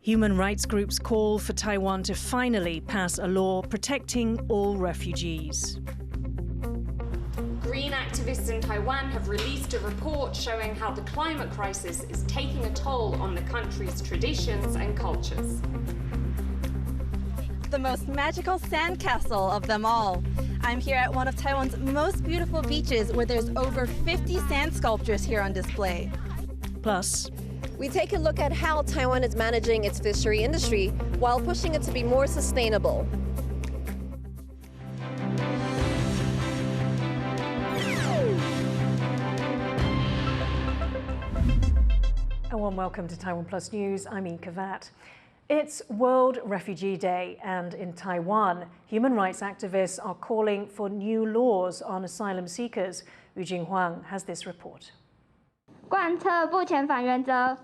Human rights groups call for Taiwan to finally pass a law protecting all refugees. Green activists in Taiwan have released a report showing how the climate crisis is taking a toll on the country's traditions and cultures. The most magical sandcastle of them all. I'm here at one of Taiwan's most beautiful beaches where there's over 50 sand sculptures here on display. Plus, we take a look at how Taiwan is managing its fishery industry while pushing it to be more sustainable. A warm welcome to TaiwanPlus News. I'm Inka Vat. It's World Refugee Day, and in Taiwan, human rights activists are calling for new laws on asylum seekers. Huang has this report. 贯彻不遣返原则。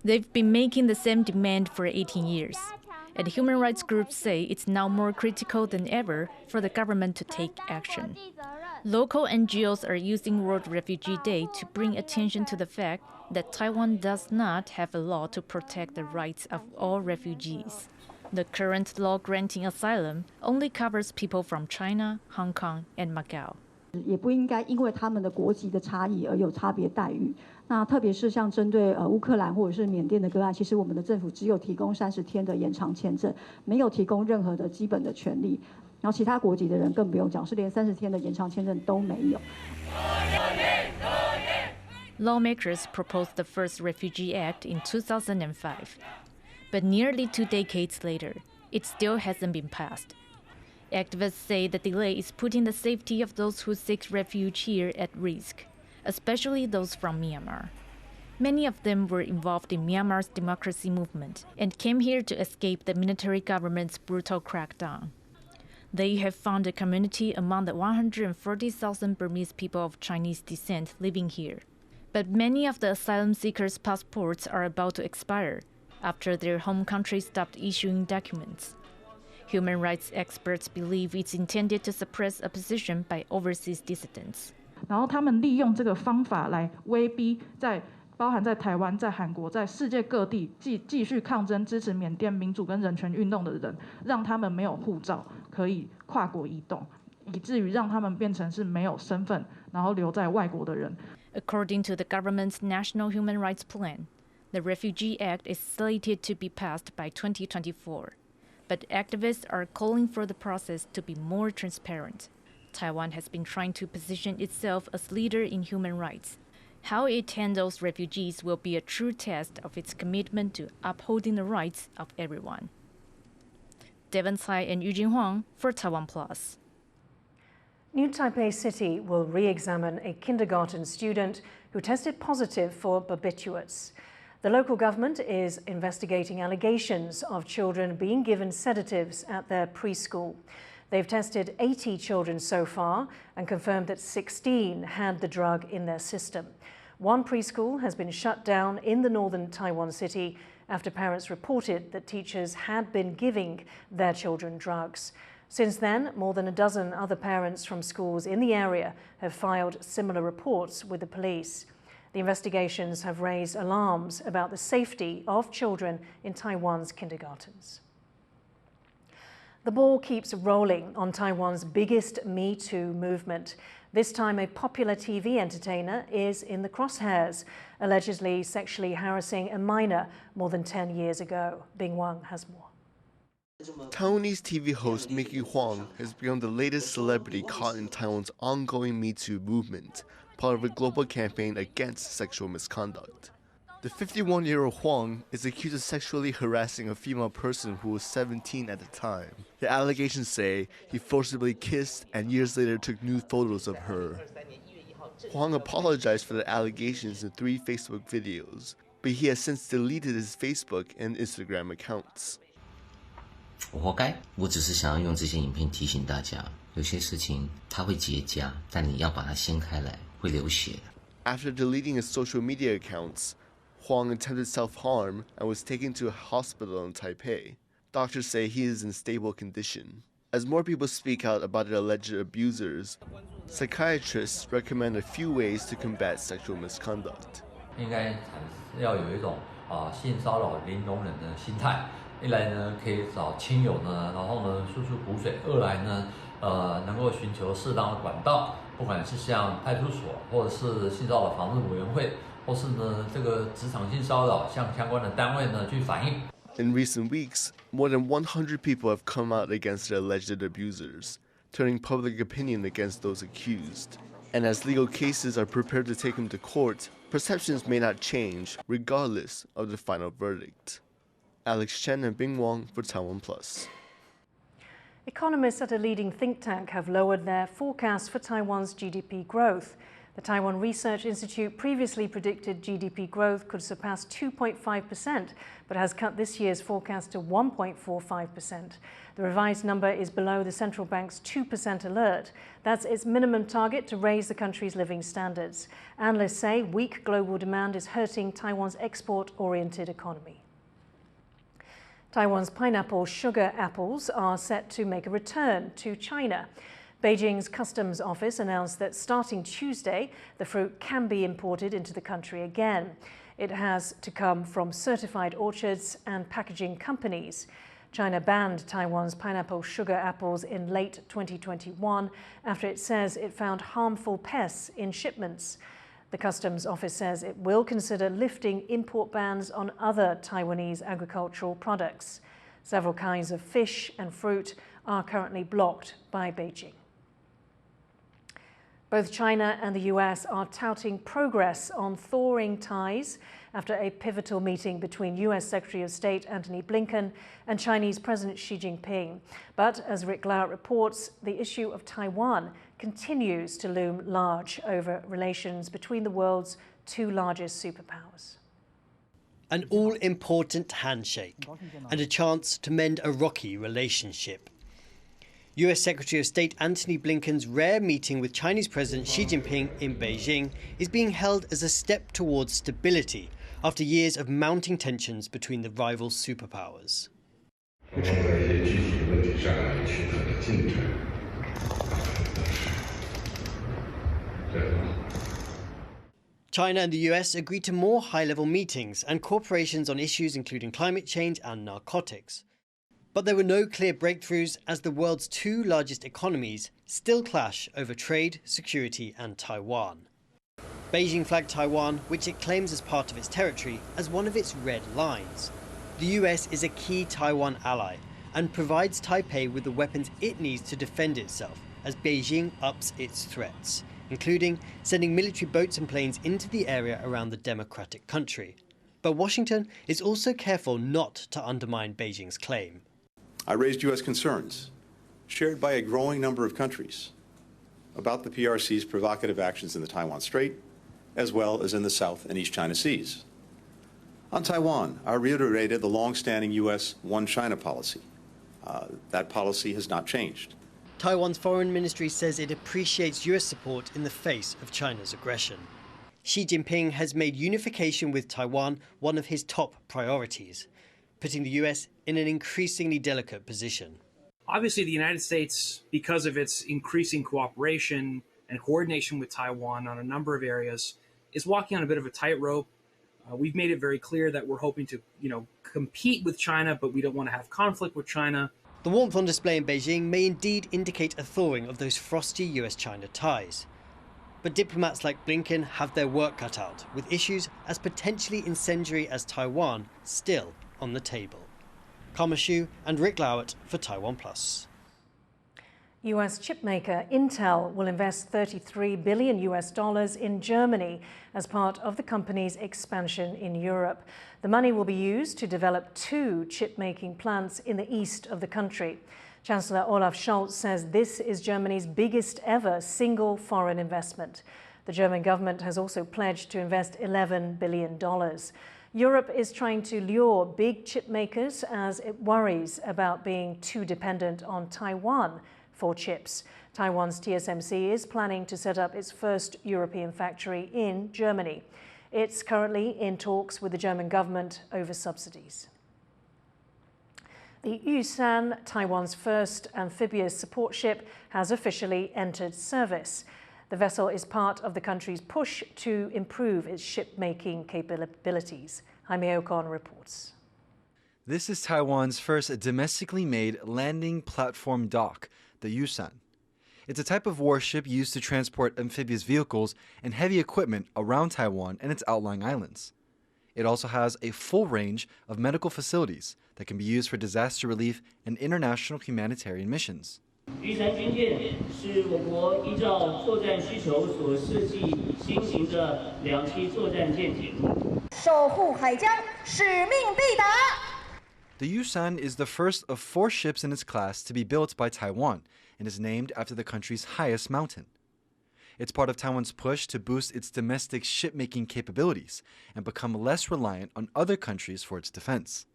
They've been making the same demand for 18 years, and human rights groups say it's now more critical than ever for the government to take action. Local NGOs are using World Refugee Day to bring attention to the fact that Taiwan does not have a law to protect the rights of all refugees. The current law granting asylum only covers people from China, Hong Kong, and Macau. 也不应该因为他们的国籍的差异而有差别待遇。那特别是像针对乌克兰或者是缅甸的个案，其实我们的政府只有提供30天的延长签证，没有提供任何的基本的权利。然后其他国籍的人更不用讲，是连30天的延长签证都没有。Lawmakers proposed the first Refugee Act in 2005, but nearly 2 decades later, it still hasn't been passed. Activists say the delay is putting the safety of those who seek refuge here at risk, especially those from Myanmar. Many of them were involved in Myanmar's democracy movement and came here to escape the military government's brutal crackdown. They have found a community among the 140,000 Burmese people of Chinese descent living here. But many of the asylum seekers' passports are about to expire after their home country stopped issuing documents. Human rights experts believe it's intended to suppress opposition by overseas dissidents. 然后他们利用这个方法来威逼包含在台湾、在韩国、在世界各地继续抗争、支持缅甸民主跟人权运动的人，让他们没有护照可以跨国移动，以至于让他们变成是没有身份，然后留在外国的人。According to the government's National Human Rights Plan, the Refugee Act is slated to be passed by 2024. But activists are calling for the process to be more transparent. Taiwan has been trying to position itself as leader in human rights. How it handles refugees will be a true test of its commitment to upholding the rights of everyone. Devon Tsai and Huang for TaiwanPlus. New Taipei City will re-examine a kindergarten student who tested positive for barbiturates. The local government is investigating allegations of children being given sedatives at their preschool. They've tested 80 children so far and confirmed that 16 had the drug in their system. One preschool has been shut down in the northern Taiwan city after parents reported that teachers had been giving their children drugs. Since then, more than a dozen other parents from schools in the area have filed similar reports with the police. The investigations have raised alarms about the safety of children in Taiwan's kindergartens. The ball keeps rolling on Taiwan's biggest Me Too movement. This time, a popular TV entertainer is in the crosshairs, allegedly sexually harassing a minor more than 10 years ago. Bing Wang has more. Taiwanese TV host Mickey Huang has become the latest celebrity caught in Taiwan's ongoing Me Too movement, part of a global campaign against sexual misconduct. The 51-year-old Huang is accused of sexually harassing a female person who was 17 at the time. The allegations say he forcibly kissed and years later took nude photos of her. Huang apologized for the allegations in 3 Facebook videos, but he has since deleted his Facebook and Instagram accounts. 我活该，我只是想要用这些影片提醒大家，有些事情它会结痂，但你要把它掀开来，会流血。After deleting his social media accounts, Huang attempted self-harm and was taken to a hospital in Taipei. Doctors say he is in stable condition. As more people speak out about their alleged abusers, psychiatrists recommend a few ways to combat sexual misconduct. 应该要有一种性骚扰零容忍的心态。一来呢，可以找亲友呢，然后呢输出苦水；二来呢，能够寻求适当的管道，不管是像派出所，或者是性骚扰防治委员会，或是呢这个职场性骚扰，向相关的单位呢去反映。 In recent weeks, more than 100 people have come out against their alleged abusers, turning public opinion against those accused. And as legal cases are prepared to take them to court, perceptions may not change regardless of the final verdict. Alex Chen and Bing Wang for TaiwanPlus. Economists at a leading think tank have lowered their forecast for Taiwan's GDP growth. The Taiwan Research Institute previously predicted GDP growth could surpass 2.5%, but has cut this year's forecast to 1.45%. The revised number is below the central bank's 2% alert. That's its minimum target to raise the country's living standards. Analysts say weak global demand is hurting Taiwan's export-oriented economy. Taiwan's pineapple sugar apples are set to make a return to China. Beijing's customs office announced that starting Tuesday, the fruit can be imported into the country again. It has to come from certified orchards and packaging companies. China banned Taiwan's pineapple sugar apples in late 2021 after it says it found harmful pests in shipments. The customs office says it will consider lifting import bans on other Taiwanese agricultural products. Several kinds of fish and fruit are currently blocked by Beijing. Both China and the US are touting progress on thawing ties after a pivotal meeting between US Secretary of State Antony Blinken and Chinese President Xi Jinping. But as Rick Lauert reports, the issue of Taiwan continues to loom large over relations between the world's two largest superpowers. An all-important handshake and a chance to mend a rocky relationship. US Secretary of State Antony Blinken's rare meeting with Chinese President Xi Jinping in Beijing is being held as a step towards stability after years of mounting tensions between the rival superpowers. China and the US agreed to more high-level meetings and cooperations on issues including climate change and narcotics. But there were no clear breakthroughs as the world's two largest economies still clash over trade, security and Taiwan. Beijing flagged Taiwan, which it claims as part of its territory, as one of its red lines. The US is a key Taiwan ally and provides Taipei with the weapons it needs to defend itself as Beijing ups its threats, including sending military boats and planes into the area around the democratic country. But Washington is also careful not to undermine Beijing's claim. I raised U.S. concerns, shared by a growing number of countries, about the PRC's provocative actions in the Taiwan Strait, as well as in the South and East China Seas. On Taiwan, I reiterated the long-standing U.S. One China policy. That policy has not changed. Taiwan's foreign ministry says it appreciates US support in the face of China's aggression. Xi Jinping has made unification with Taiwan one of his top priorities, putting the US in an increasingly delicate position. Obviously, the United States, because of its increasing cooperation and coordination with Taiwan on a number of areas, is walking on a bit of a tightrope. We've made it very clear that we're hoping to, compete with China, but we don't want to have conflict with China. The warmth on display in Beijing may indeed indicate a thawing of those frosty US-China ties. But diplomats like Blinken have their work cut out, with issues as potentially incendiary as Taiwan still on the table. Karma Xu and Rick Lauert for TaiwanPlus. US chipmaker Intel will invest $33 billion in Germany as part of the company's expansion in Europe. The money will be used to develop 2 chip-making plants in the east of the country. Chancellor Olaf Scholz says this is Germany's biggest ever single foreign investment. The German government has also pledged to invest $11 billion. Europe is trying to lure big chip makers as it worries about being too dependent on Taiwan for chips. Taiwan's TSMC is planning to set up its first European factory in Germany. It's currently in talks with the German government over subsidies. The Yushan, Taiwan's first amphibious support ship, has officially entered service. The vessel is part of the country's push to improve its ship-making capabilities. Jaime Ocon reports. This is Taiwan's first domestically made landing platform dock, the Yushan. It's a type of warship used to transport amphibious vehicles and heavy equipment around Taiwan and its outlying islands. It also has a full range of medical facilities that can be used for disaster relief and international humanitarian missions. The Yushan is the first of 4 ships in its class to be built by Taiwan and is named after the country's highest mountain. It's part of Taiwan's push to boost its domestic ship-making capabilities and become less reliant on other countries for its defense.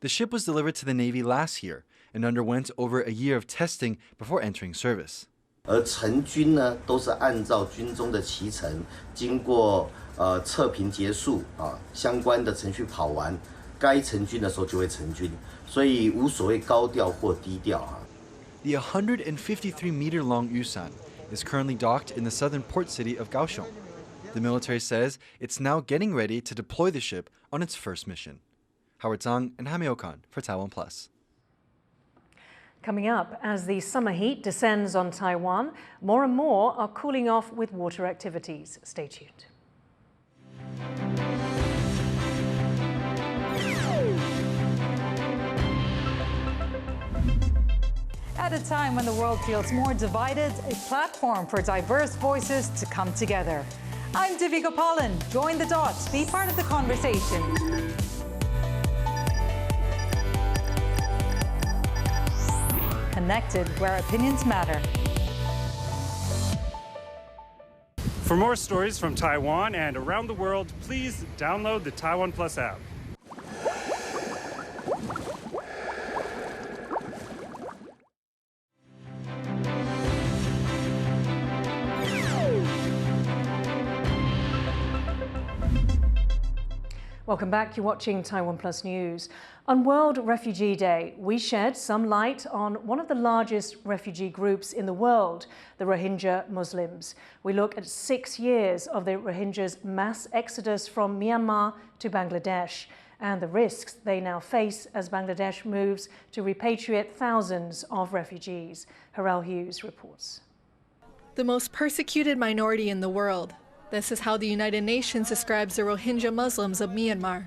The ship was delivered to the Navy last year and underwent over a year of testing before entering service. 而成军呢，都是按照军中的期程，经过测评结束相关的程序跑完，该成军的时候就会成军，所以无所谓高调或低调The 153-meter-long Yushan is currently docked in the southern port city of Kaohsiung. The military says it's now getting ready to deploy the ship on its first mission. Howard Zhang and Jaime Ocon for TaiwanPlus. Coming up, as the summer heat descends on Taiwan, more and more are cooling off with water activities. Stay tuned. At a time when the world feels more divided, a platform for diverse voices to come together. I'm Divi Gopalan. Join the dots. Be part of the conversation. Connected where opinions matter. For more stories from Taiwan and around the world, please download the TaiwanPlus app. Welcome back. You're watching TaiwanPlus News. On World Refugee Day, we shed some light on one of the largest refugee groups in the world, the Rohingya Muslims. We look at 6 years of the Rohingyas' mass exodus from Myanmar to Bangladesh and the risks they now face as Bangladesh moves to repatriate thousands of refugees. Harel Hughes reports. The most persecuted minority in the world. This is how the United Nations describes the Rohingya Muslims of Myanmar.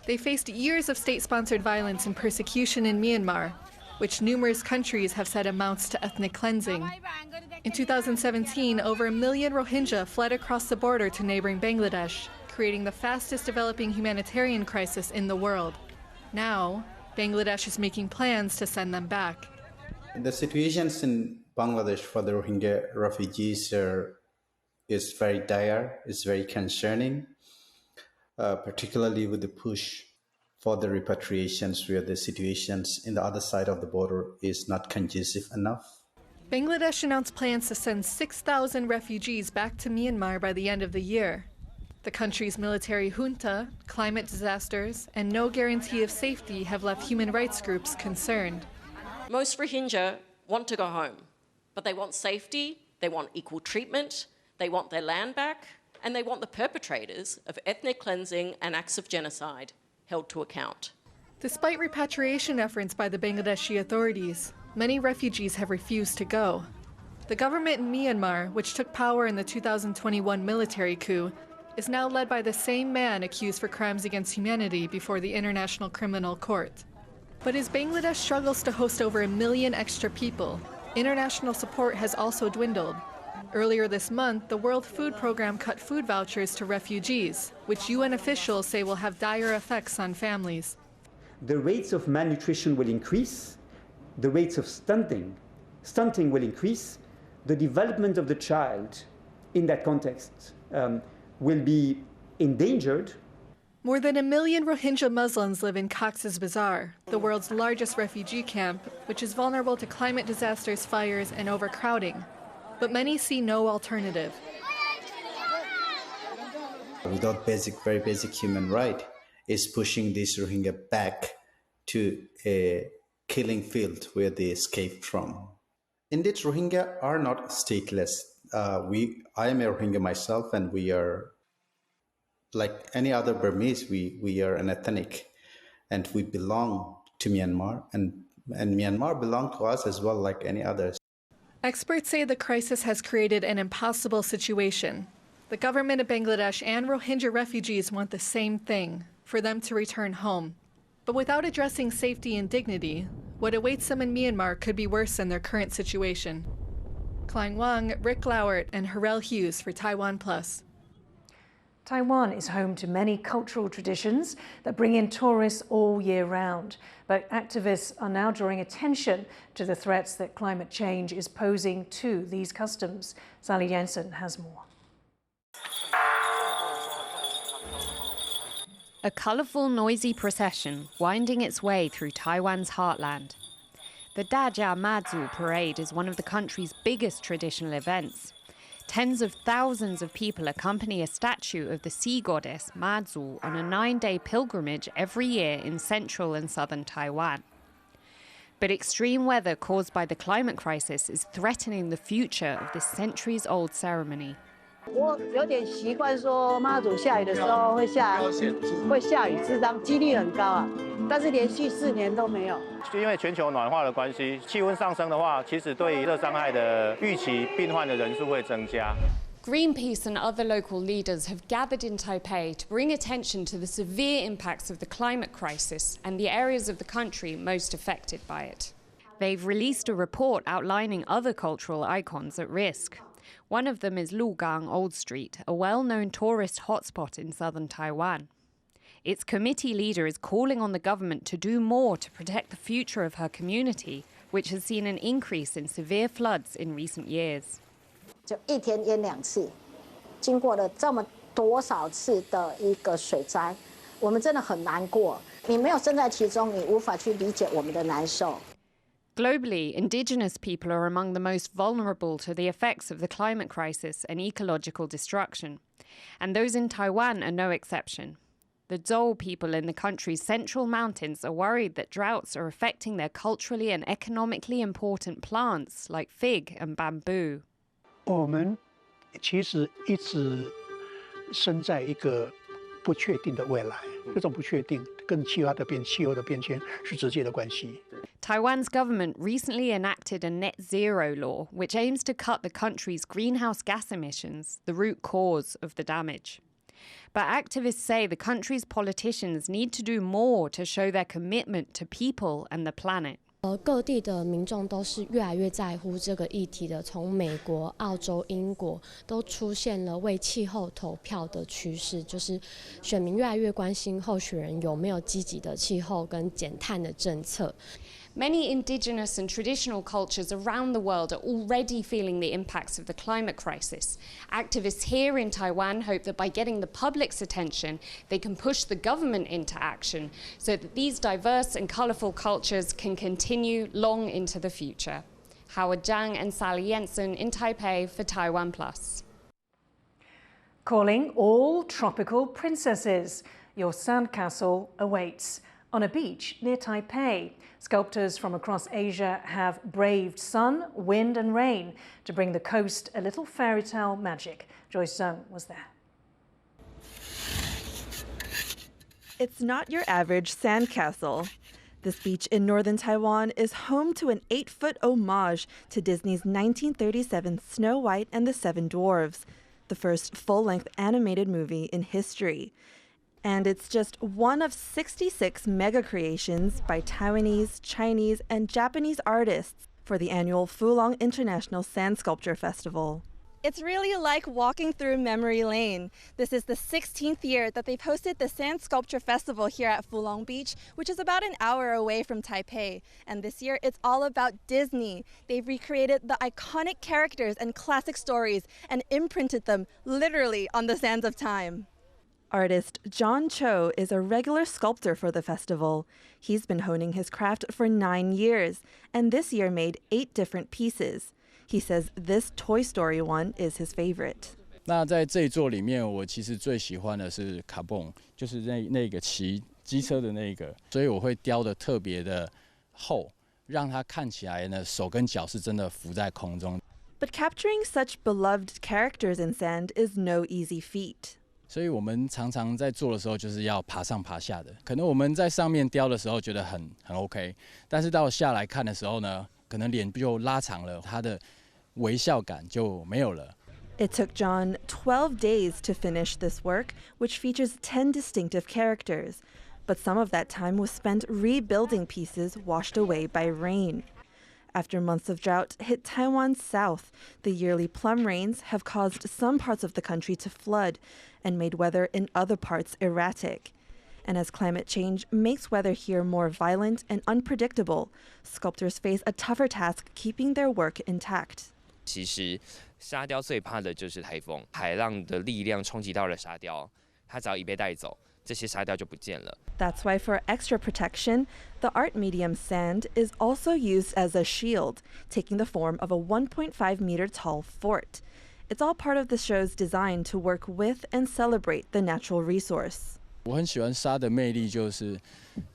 They faced years of state-sponsored violence and persecution in Myanmar, which numerous countries have said amounts to ethnic cleansing. In 2017, over 1 million Rohingya fled across the border to neighboring Bangladesh, creating the fastest developing humanitarian crisis in the world. Now, Bangladesh is making plans to send them back. The situations in Bangladesh for the Rohingya refugees is very dire, it's very concerning, particularly with the push for the repatriations where the situations in the other side of the border is not conducive enough. Bangladesh announced plans to send 6,000 refugees back to Myanmar by the end of the year. The country's military junta, climate disasters, and no guarantee of safety have left human rights groups concerned. Most Rohingya want to go home, but they want safety, they want equal treatment, they want their land back, and they want the perpetrators of ethnic cleansing and acts of genocide held to account. Despite repatriation efforts by the Bangladeshi authorities, many refugees have refused to go. The government in Myanmar, which took power in the 2021 military coup, is now led by the same man accused for crimes against humanity before the International Criminal Court. But as Bangladesh struggles to host over 1 million extra people, international support has also dwindled. Earlier this month, the World Food Program cut food vouchers to refugees, which UN officials say will have dire effects on families. The rates of malnutrition will increase, the rates of stunting will increase, the development of the child in that context will be endangered. More than 1 million Rohingya Muslims live in Cox's Bazar, the world's largest refugee camp, which is vulnerable to climate disasters, fires, and overcrowding. But many see no alternative. Without very basic human right is pushing these Rohingya back to a killing field where they escaped from. Indeed, Rohingya are not stateless. I am a Rohingya myself, and we are like any other Burmese. We are an ethnic, and we belong to Myanmar, and Myanmar belong to us as well, like any others. Experts say the crisis has created an impossible situation. The government of Bangladesh and Rohingya refugees want the same thing, for them to return home. But without addressing safety and dignity, what awaits them in Myanmar could be worse than their current situation. Huang, Rick Lowert, and Harel Hughes for TaiwanPlus. Taiwan is home to many cultural traditions that bring in tourists all year round. But activists are now drawing attention to the threats that climate change is posing to these customs. Sally Jensen has more. A colourful, noisy procession winding its way through Taiwan's heartland. The Dajia Mazu Parade is one of the country's biggest traditional events. Tens of thousands of people accompany a statue of the sea goddess Mazu on a 9-day pilgrimage every year in central and southern Taiwan. But extreme weather caused by the climate crisis is threatening the future of this centuries-old ceremony. 我有点习惯说妈祖下雨的时候会下雨，这张几率很高啊，但是连续4年都没有。因为全球暖化的关系，气温上升的话，其实对热伤害的预期病患的人数会增加。 Greenpeace and other local leaders have gathered in Taipei to bring attention to the severe impacts of the climate crisis and the areas of the country most affected by it. They've released a report outlining other cultural icons at risk. One of them is Lugang Old Street, a well-known tourist hotspot in southern Taiwan. Its committee leader is calling on the government to do more to protect the future of her community, which has seen an increase in severe floods in recent years. 就1天淹2次，经过了这么多少次的一个水灾，我们真的很难过。你没有身在其中，你无法去理解我们的难受。 Globally, indigenous people are among the most vulnerable to the effects of the climate crisis and ecological destruction. And those in Taiwan are no exception. The Zhou people in the country's central mountains are worried that droughts are affecting their culturally and economically important plants like fig and bamboo. 我们其实一直身在一个不确定的未来，这种不确定跟气候的变迁是直接的关系。 Taiwan's government recently enacted a net zero law, which aims to cut the country's greenhouse gas emissions, the root cause of the damage. But activists say the country's politicians need to do more to show their commitment to people and the planet. 各地的民众都是越来越在乎这个议题的，从美国、澳洲、英国都出现了为气候投票的趋势，就是选民越来越关心候选人有没有积极的气候跟减碳的政策。 Many indigenous and traditional cultures around the world are already feeling the impacts of the climate crisis. Activists here in Taiwan hope that by getting the public's attention, they can push the government into action so that these diverse and colourful cultures can continue long into the future. Howard Zhang and Sally Jensen in Taipei for TaiwanPlus. Calling all tropical princesses. Your sandcastle awaits. On a beach near Taipei, sculptors from across Asia have braved sun, wind and rain to bring the coast a little fairy tale magic. Joyce Zhang was there. It's not your average sandcastle. This beach in northern Taiwan is home to an 8-foot homage to Disney's 1937 Snow White and the Seven Dwarfs, the first full-length animated movie in history. And it's just one of 66 mega creations by Taiwanese, Chinese, and Japanese artists for the annual Fulong International Sand Sculpture Festival. It's really like walking through memory lane. This is the 16th year that they've hosted the Sand Sculpture Festival here at Fulong Beach, which is about an hour away from Taipei. And this year, it's all about Disney. They've recreated the iconic characters and classic stories and imprinted them literally on the sands of time. Artist John Cho is a regular sculptor for the festival. He's been honing his craft for 9 years, and this year made 8 different pieces. He says this Toy Story one is his favorite. 那在这一座里面，我其实最喜欢的是卡蹦，就是那个骑机车的那个，所以我会雕的特别的厚，让它看起来呢手跟脚是真的浮在空中。But capturing such beloved characters in sand is no easy feat. 所以我们常常在做的时候就是要爬上爬下的。可能我们在上面雕的时候觉得很 OK， 但是到下来看的时候呢，可能脸就拉长了，他的微笑感就没有了。It took John 12 days to finish this work, which features 10 distinctive characters. But some of that time was spent rebuilding pieces washed away by rain. After months of drought hit Taiwan's south, the yearly plum rains have caused some parts of the country to flood and made weather in other parts erratic. And as climate change makes weather here more violent and unpredictable, sculptors face a tougher task keeping their work intact. 其实沙雕最怕的就是台风，海浪的力量冲击到了沙雕，它只要一被带走，这些沙雕就不见了。That's why for extra protection, the art medium sand is also used as a shield, taking the form of a 1.5-meter tall fort. It's all part of the show's design to work with and celebrate the natural resource. 我很喜欢沙的魅力，就是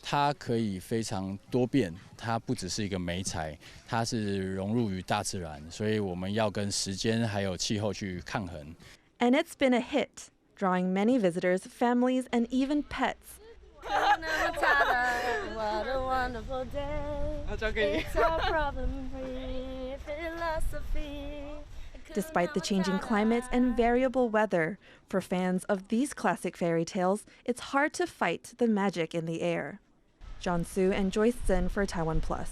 它可以非常多变，它不只是一个媒材，它是融入于大自然，所以我们要跟时间还有气候去抗衡。And it's been a hit, drawing many visitors, families, and even pets. What a wonderful day. It's all problem-free philosophy. Despite the changing climate and variable weather, for fans of these classic fairy tales, it's hard to fight the magic in the air. John Su and Joyce Zhen for TaiwanPlus.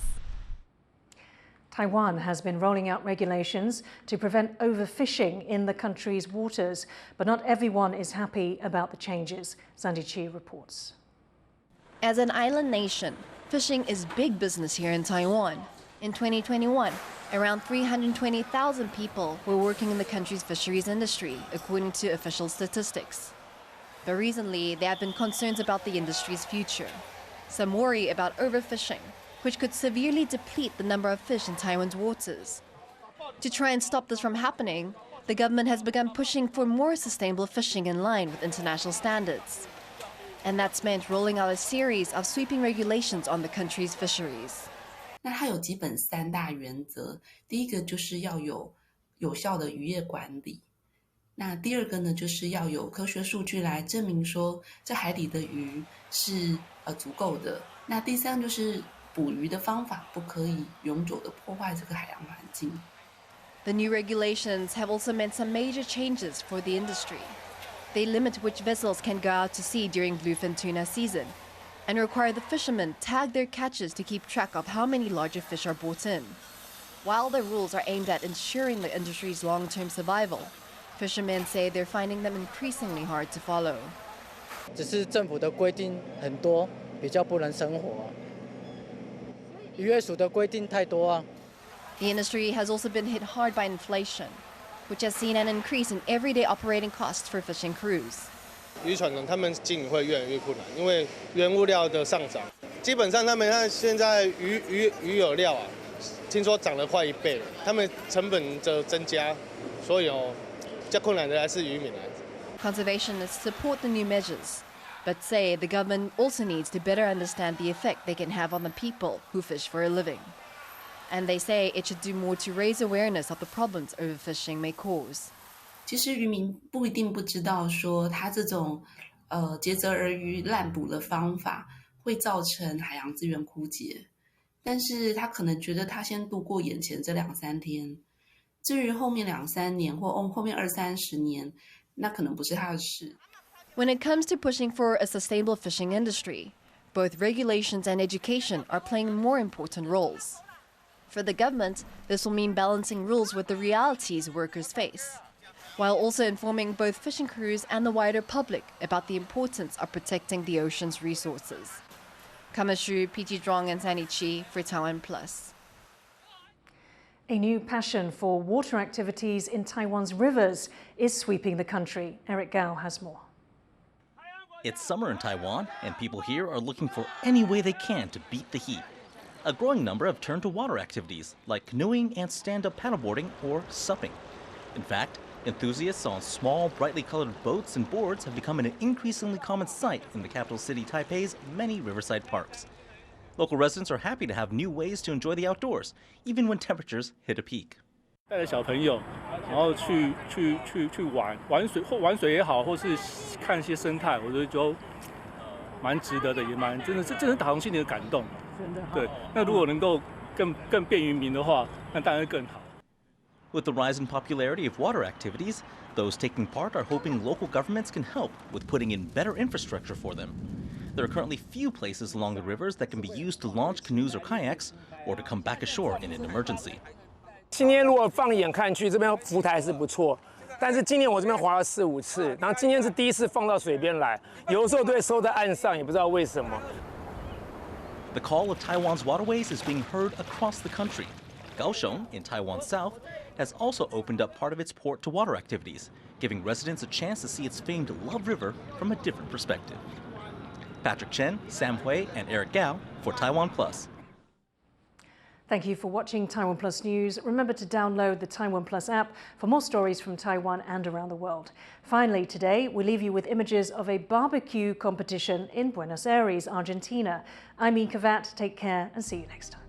Taiwan has been rolling out regulations to prevent overfishing in the country's waters, but not everyone is happy about the changes. Sandy Chi reports. As an island nation, fishing is big business here in Taiwan. In 2021, around 320,000 people were working in the country's fisheries industry, according to official statistics. But recently, there have been concerns about the industry's future. Some worry about overfishing, which could severely deplete the number of fish in Taiwan's waters. To try and stop this from happening, the government has begun pushing for more sustainable fishing in line with international standards. And that's meant rolling out a series of sweeping regulations on the country's fisheries. 那它有基本3大原则，第一个就是要有有效的渔业管理，那第二个呢，就是要有科学数据来证明说这海底的鱼是足够的。那第三就是捕鱼的方法不可以永久的破坏这个海洋环境。The new regulations have also meant some major changes for the industry. They limit which vessels can go out to sea during bluefin tuna season, and require the fishermen tag their catches to keep track of how many larger fish are brought in. While the rules are aimed at ensuring the industry's long-term survival, fishermen say they're finding them increasingly hard to follow. 只是政府的规定很多，比较不能生活。渔业署的规定太多啊。The industry has also been hit hard by inflation, which has seen an increase in everyday operating costs for fishing crews. 渔船呢，他们经营会越来越困难，因为原物料的上涨。基本上他们看现在鱼饵料啊，听说涨了快1倍了，他们成本的增加，所以比较困难的还是渔民来。Conservationists support the new measures, but say the government also needs to better understand the effect they can have on the people who fish for a living. And they say it should do more to raise awareness of the problems overfishing may cause. 其实渔民不一定不知道说他这种竭泽而渔滥捕的方法会造成海洋资源枯竭，但是他可能觉得他先度过眼前这2-3天，至于后面2-3年或后面20-30年，那可能不是他的事。When it comes to pushing for a sustainable fishing industry, both regulations and education are playing more important roles. For the government, this will mean balancing rules with the realities workers face, while also informing both fishing crews and the wider public about the importance of protecting the ocean's resources. Kamashu, PG Zhuang and Sandy Chi for TaiwanPlus. A new passion for water activities in Taiwan's rivers is sweeping the country. Eric Gao has more. It's summer in Taiwan, and people here are looking for any way they can to beat the heat. A growing number have turned to water activities like canoeing and stand-up paddleboarding or supping. In fact, enthusiasts on small, brightly colored boats and boards have become an increasingly common sight in the capital city Taipei's many riverside parks. Local residents are happy to have new ways to enjoy the outdoors, even when temperatures hit a peak. 带着小朋友，然后去玩水也好，或是看一些生态，我觉得就蛮值得的，也蛮真的是打从心里的感动。真的。对，那如果能够更便于民的话，那当然更好。 With the rise in popularity of water activities, those taking part are hoping local governments can help with putting in better infrastructure for them. There are currently few places along the rivers that can be used to launch canoes or kayaks, or to come back ashore in an emergency. 今天如果放眼看去，这边浮台是不错，但是今年我这边滑了4、5次，然后今天是第一次放到水边来，有的时候都会收在岸上，也不知道为什么。The call of Taiwan's waterways is being heard across the country. Kaohsiung, in Taiwan's south, has also opened up part of its port to water activities, giving residents a chance to see its famed Love River from a different perspective. Patrick Chen, Sam Hui, and Eric Gao for TaiwanPlus. Thank you for watching TaiwanPlus News. Remember to download the TaiwanPlus app for more stories from Taiwan and around the world. Finally, today, we leave you with images of a barbecue competition in Buenos Aires, Argentina. I'm Kavat. Take care and see you next time.